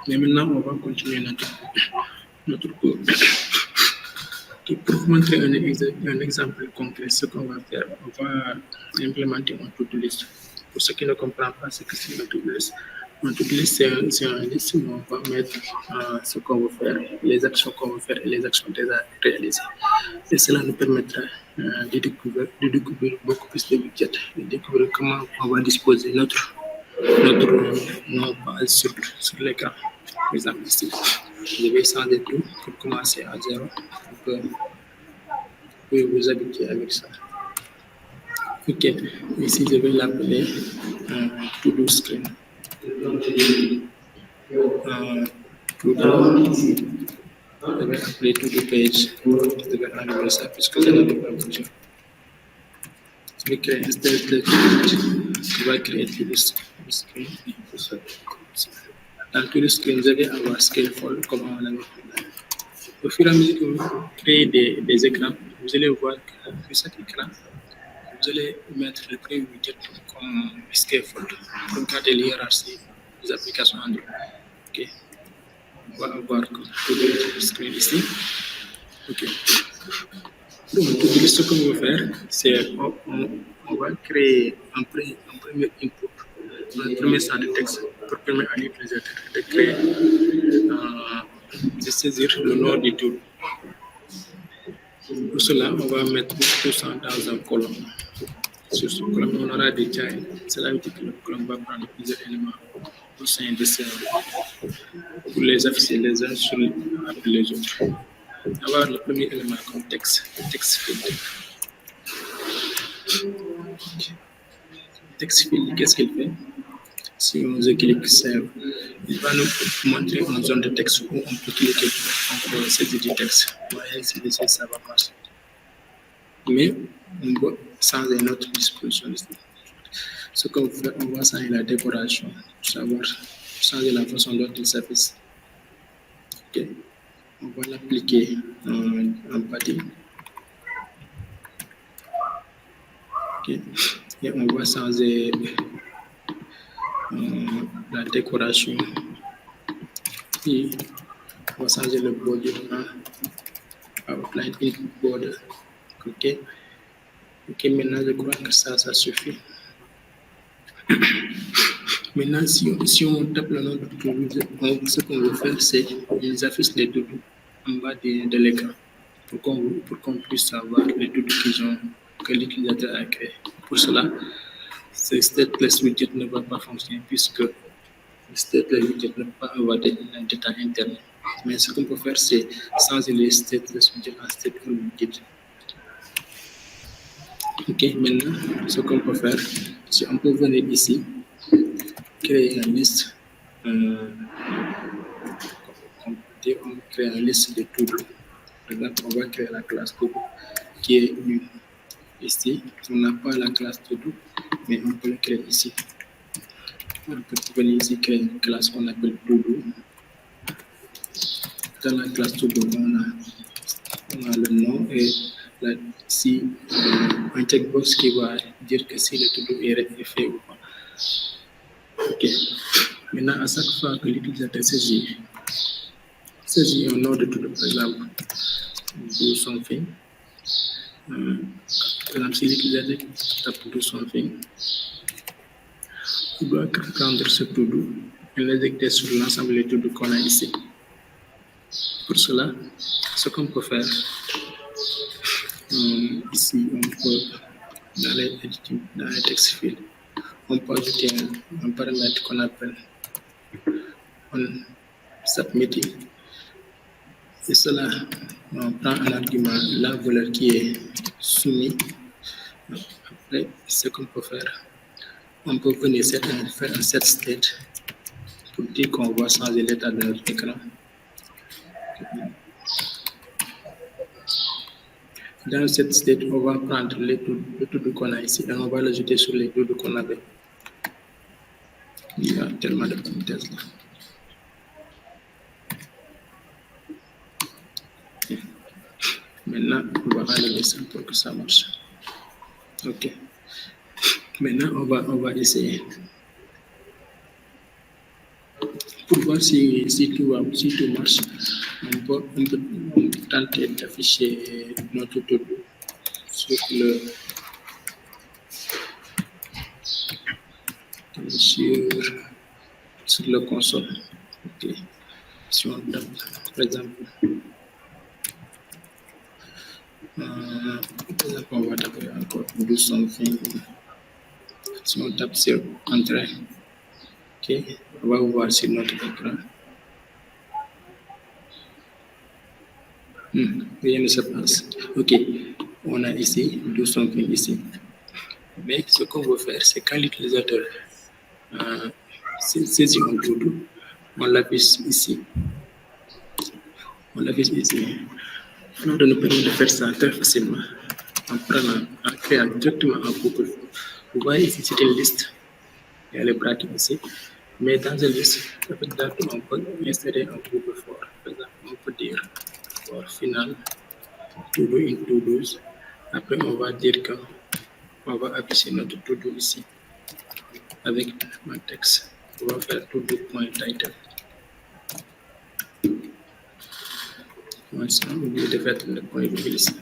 Mais maintenant, on va continuer notre cours. Pour vous montrer un exemple concret, ce qu'on va faire, on va implémenter un to-do list. Pour ceux qui ne comprennent pas ce que c'est un to-do list, un to-do list, c'est un liste où on va mettre ce qu'on veut faire, les actions qu'on veut faire et les actions déjà réalisées. Et cela nous permettra de découvrir beaucoup plus de budget, de découvrir comment on va disposer notre base sur l'écran. Par exemple, ici, je vais changer tout pour commencer à zéro. Vous pouvez vous habituer avec ça. Ok, ici je vais l'appeler to-do screen. Je vais appeler to-do page. Je vais enlever ça puisque je n'en ai pas besoin. Je vais créer un state de je vais créer to-do screen. Dans to-do screen, vous allez avoir scaleful comme on l'avait fait. Au fur et à mesure que vous créez des écrans, vous allez voir que sur cet écran, vous allez mettre le premier widget comme scaffold pour garder l'hierarchie des applications Android. Ok. On va avoir tout le screen ici. Ok. Donc, ce qu'on va faire, c'est on va créer un premier input, un premier champ de texte pour permettre à l'utilisateur de créer, de saisir le nom du tool. Pour cela, on va mettre tout ça dans un colonne. Sur ce colonne, on aura des child. Cela veut dire que le colonne va prendre plusieurs éléments au sein de ces pour les afficher les uns sur les autres. On va avoir le premier élément comme texte field. Texte field, qu'est-ce qu'il fait? Si on clique Save, il va nous montrer une zone de texte où on peut cliquer, on peut saisir du texte. Voyez, si ça va passer. Mais on va changer notre disposition ici. Ce qu'on fait, on va changer la décoration, savoir changer la façon dont il s'affiche. Ok. On va l'appliquer en partie. Okay. Et on va changer la décoration. Et on va changer le border en outline input border. Ok. Ok, maintenant je crois que ça suffit. Maintenant, si on tape le nom de tout, ce qu'on veut faire, c'est qu'ils affichent les doudous en bas de l'écran pour qu'on puisse savoir les doudous que l'utilisateur a créé. Pour cela, ce stateless widget ne va pas fonctionner puisque le stateless widget ne peut pas avoir des data internes. Mais ce qu'on peut faire, c'est changer les stateless widget en stateful widget. Ok, maintenant, ce qu'on peut faire, c'est on peut venir ici, créer une liste. On crée une liste de tout. On va créer la classe tout qui est nue. Ici, on n'a pas la classe tout, mais on peut le créer ici. On peut venir ici créer une classe qu'on appelle tout. Dans la classe tout, on a le nom et si un checkbox qui va dire que si le tout est fait ou pas. Ok. Maintenant, à chaque fois que l'utilisateur saisit un nom de tout, par exemple, do something. Par exemple, si l'utilisateur tape do something, il doit prendre ce to-do et l'injecter sur l'ensemble des to-do qu'on a ici. Pour cela, ce qu'on peut faire, ici, on peut, dans les text fields, on peut ajouter un paramètre qu'on appelle submitting. Et cela, on prend un argument, la valeur qui est soumise. Après, ce qu'on peut faire, on peut venir faire un set state pour dire qu'on va changer l'état de notre écran. Dans cette state, on va prendre le tout qu'on a ici et on va l'ajouter sur les tout qu'on avait. Il y a tellement de parenthèses là. Maintenant, on va enlever ça pour que ça marche. Ok. Maintenant, on va essayer. Pour voir si tout marche. On peut tenter d'afficher notre to-do sur le console. Ok. Si on tape, par exemple, on va taper encore do something. Si on tape sur entrée, ok, on va voir sur notre écran. Rien ne se passe. Ok, on a ici do something ici. Mais ce qu'on veut faire, c'est quand l'utilisateur saisit un to-do, on l'affiche ici. On l'affiche ici. Alors, de nous permettre de faire ça très facilement en créant directement un couple. Vous voyez ici, c'est une liste. Il y a les brackets ici. Mais dans une liste, avec date, on peut insérer un couple fort. Par exemple, on peut dire for final, to-do in to-dos. Après, on va dire qu'on va afficher notre to-do ici avec un texte. On va faire to-do.title. On a oublié de faire le point virgule ici.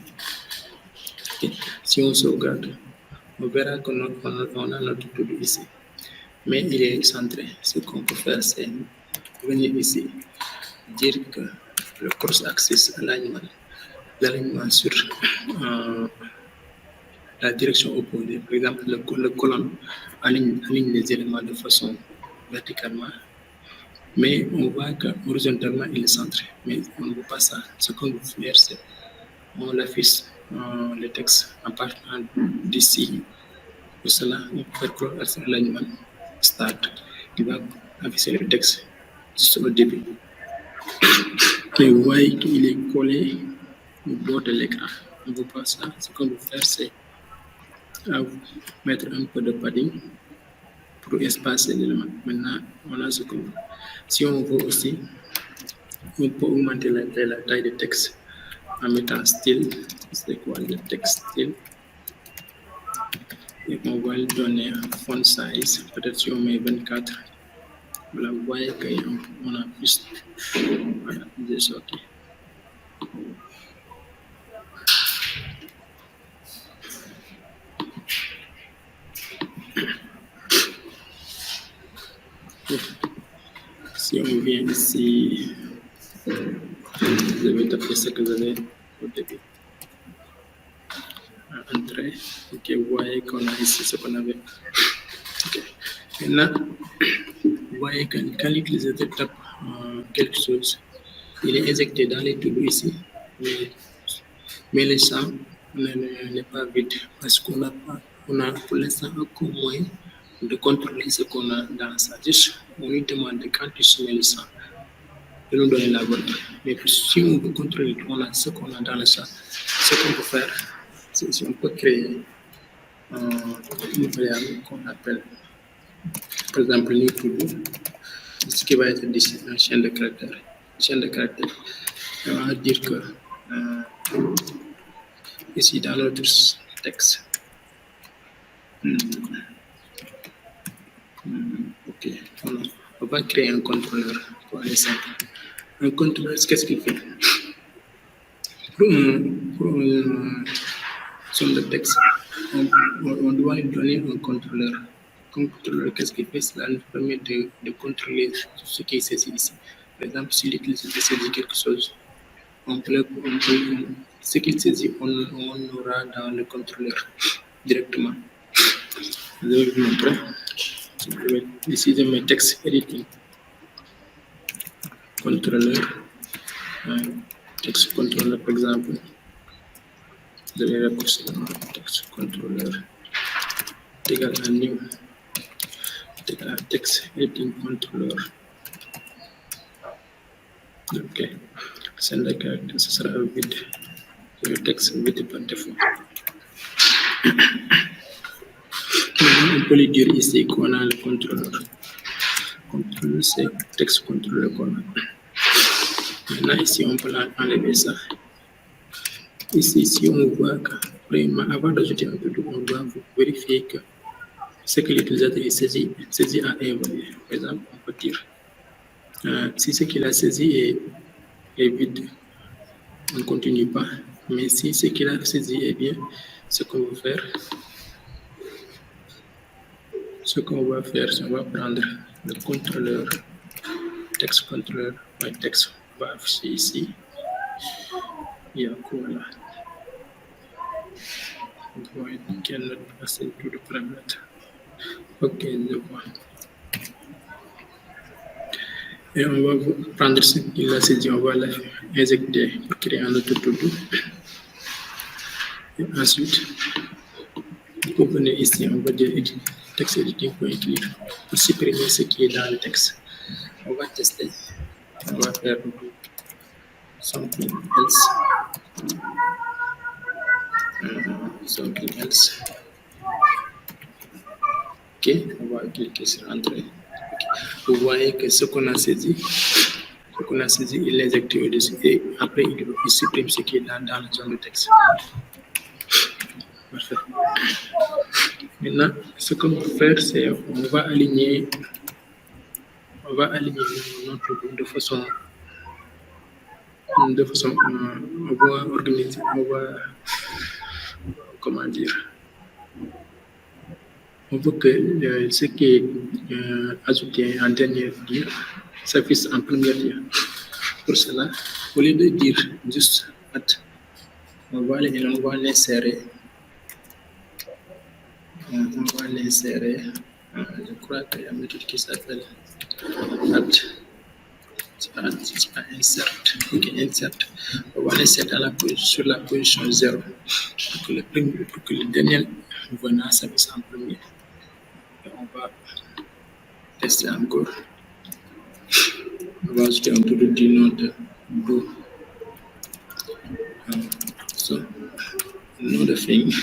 Si on sauvegarde, on verra qu'on a notre to-do ici. Mais il est centré. Ce qu'on peut faire, c'est venir ici, dire que le cross-axis l'alignement sur la direction opposée. Par exemple, le colonne aligne les éléments de façon verticalement, mais on voit qu'horizontalement, il est centré. Mais on ne veut pas ça. Ce qu'on veut faire, c'est on l'affiche le texte en partant d'ici. Pour cela, on peut faire cross alignment start qui va afficher le texte juste au début. Et vous voyez qu'il est collé au bord de l'écran. On ne veut pas ça. Ce qu'on veut faire, c'est mettre un peu de padding pour espacer l'élément. Maintenant, on a ce qu'on veut. Si on veut aussi, on peut augmenter la taille de texte en mettant style. C'est quoi le texte style? Et on va lui donner un font size. Peut-être si on met 24. Voilà, vous voyez qu'on a plus. Voilà, c'est sorti. Si on vient ici, vous avez tapé ce que vous avez au début. Entrée. Ok, vous voyez qu'on a ici ce qu'on avait. Okay. Maintenant, vous voyez que quand l'utilisateur tape quelque chose, il est injecté dans les to-do ici, mais le champ n'est pas vide parce qu'on a pour l'instant aucun moyen de contrôler ce qu'on a dans ça. Juste, on lui demande quand tu soumets le champ de nous donner la bonne. Mais si on veut contrôler ce qu'on a dans le champ, ce qu'on peut faire, c'est si on peut créer une variable qu'on appelle, par exemple, new to-do, ce qui va être ici une chaîne de caractères. On va dire que ici dans notre texte, ok, on va créer un contrôleur pour aller simple. Un contrôleur, qu'est-ce qu'il fait? Sur le texte, on doit lui donner un contrôleur. Contrôleur, qu'est-ce qu'il fait? Cela nous permet de contrôler ce qui est saisi ici. Par exemple, si l'utilisateur saisit quelque chose, ce qu'il saisit, on aura dans le contrôleur directement. Je vais vous montrer. Ici, je mets texte editing. Contrôleur. Texte contrôleur, par exemple. Je vais raccourcir texte contrôleur. Égal à new. Égal à texte editing contrôleur. Ok. C'est le caractère, ce sera vide. Le texte vide par défaut. On peut lui dire ici qu'on a le contrôleur. Contrôleur, c'est texte contrôleur qu'on a. Maintenant, ici, on peut enlever ça. Ici, si on voit que, avant d'ajouter un to-do, on doit vérifier que ce que l'utilisateur est saisi a évolué. Par exemple, on peut dire Si ce qu'il a saisi est vide, on ne continue pas. Mais si ce qu'il a saisi est bien, ce qu'on va faire, c'est qu'on va prendre le contrôleur, texte contrôleur, texte va afficher ici. Il y a quoi là? Quelle note passer tout le paramètre? Ok, je vois. Et on va prendre ce qu'il a saisi, on va l'injecter pour créer un autre to-do. Et ensuite, vous venez ici, on va dire texte editing pour écrire, pour supprimer ce qui est dans le texte. On va tester. On va faire something else. Something else. Ok, on va cliquer sur Entrée. Okay. Vous voyez que ce qu'on a saisi, il l'injecte au-dessus et après il supprime ce qui est dans la zone de texte. Parfait. Maintenant, ce qu'on va faire, c'est on va aligner notre groupe de façon on va organiser, comment dire, on veut que ce qui est ajouté en dernier lieu s'affiche en premier lieu. Pour cela, au lieu de dire juste at, on va l'insérer. Je crois qu'il y a une méthode qui s'appelle at. C'est pas insert. Ok, insert. On va l'insérer sur la position 0 pour que le dernier venant s'affiche en premier. Et on va tester encore. On va ajouter un tour du nom de do. So, nom de thing.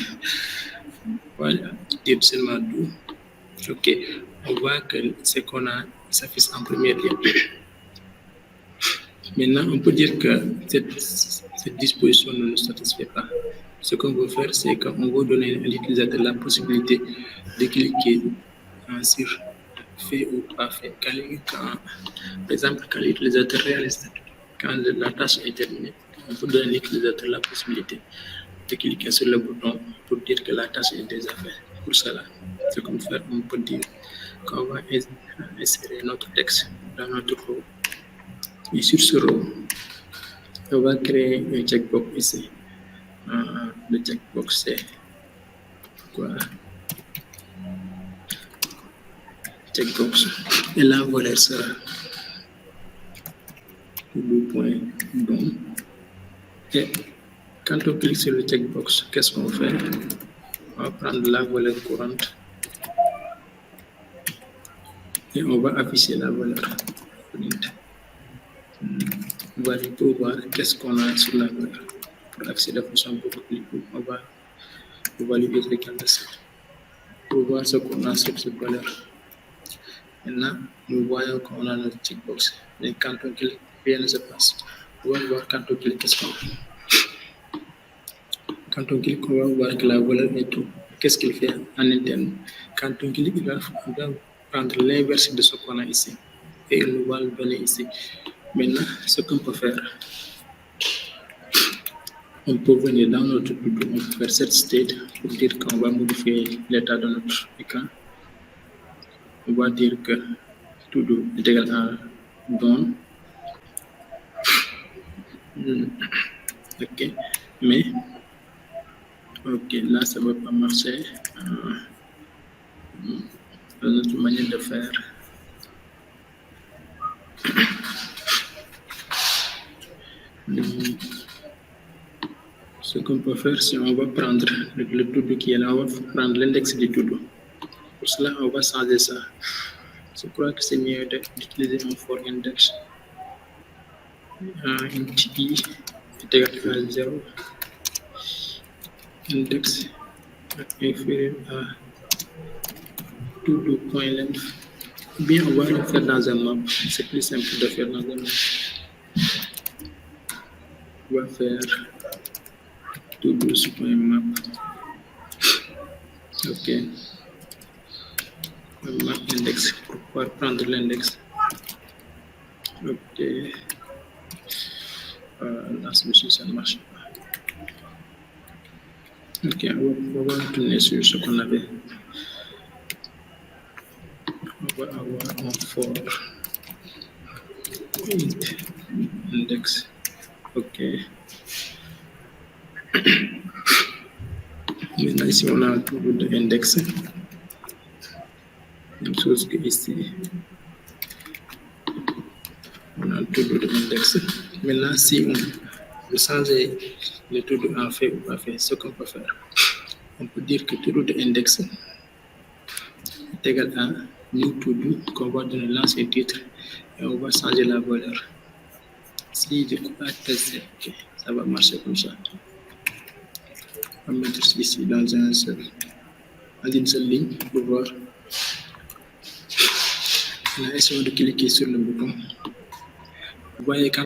Voilà, dire seulement do. Ok, on voit que ce qu'on a s'affiche en premier lieu. Maintenant, on peut dire que cette disposition ne nous satisfait pas. Ce qu'on veut faire, c'est qu'on veut donner à l'utilisateur la possibilité de cliquer sur fait ou pas fait. Par exemple, quand l'utilisateur réalise, quand la tâche est terminée, on peut donner à l'utilisateur la possibilité de cliquer sur le bouton pour dire que la tâche est déjà faite. Pour cela, ce qu'on fait, on peut dire qu'on va insérer notre texte dans notre row. Et sur ce row, on va créer un checkbox ici. Le checkbox, c'est quoi? Checkbox. Et la valeur sera to-do.dom. Et quand on clique sur le checkbox, qu'est-ce qu'on fait? On va prendre la valeur courante et on va afficher la valeur print. On va aller pour voir qu'est-ce qu'on a sur la valeur. Pour accéder de façon beaucoup plus courte, on va valider ça pour voir ce qu'on a sur cette valeur. Maintenant, nous voyons qu'on a notre checkbox. Mais quand on clique, rien ne se passe. On va voir quand on clique, qu'est-ce qu'on fait. Quand on clique, on va voir que la valeur est tout. Qu'est-ce qu'il fait en interne? Quand on clique, il va prendre l'inverse de ce qu'on a ici. Et il nous va le donner ici. Maintenant, ce qu'on peut faire, on peut venir dans notre to-do, on peut faire set state pour dire qu'on va modifier l'état de notre écran. On va dire que to-do est égal à done. Ok, mais ok, là ça ne va pas marcher. Notre manière de faire. Ce qu'on peut faire, c'est on va prendre le to-do qui est là, on va prendre l'index du to-do. Pour cela, on va changer ça. Je crois que c'est mieux d'utiliser un for index. Int i est égal à 0. Index inférieur à to-do.length. Ou bien on va le faire dans un map. C'est plus simple de faire dans un map. On va faire to-do.map. Ok. Map index pour pouvoir prendre l'index. Ok. Là, celui-ci, ça ne marche pas. Ok, on va retourner sur ce qu'on avait. On va avoir un for index. Ok. Maintenant, ici, on a un double de index. Même chose que ici. On a un double de index. Maintenant, si on veut changer le tout de en fait ou pas fait, ce qu'on peut faire, on peut dire que tout de index est égal à new to do, qu'on va donner l'ancien titre et on va changer la valeur. Si je coupe à tester, ok, ça va marcher comme ça. On va mettre ici dans une seule ligne pour voir. On a essayé de cliquer sur le bouton. Vous voyez quand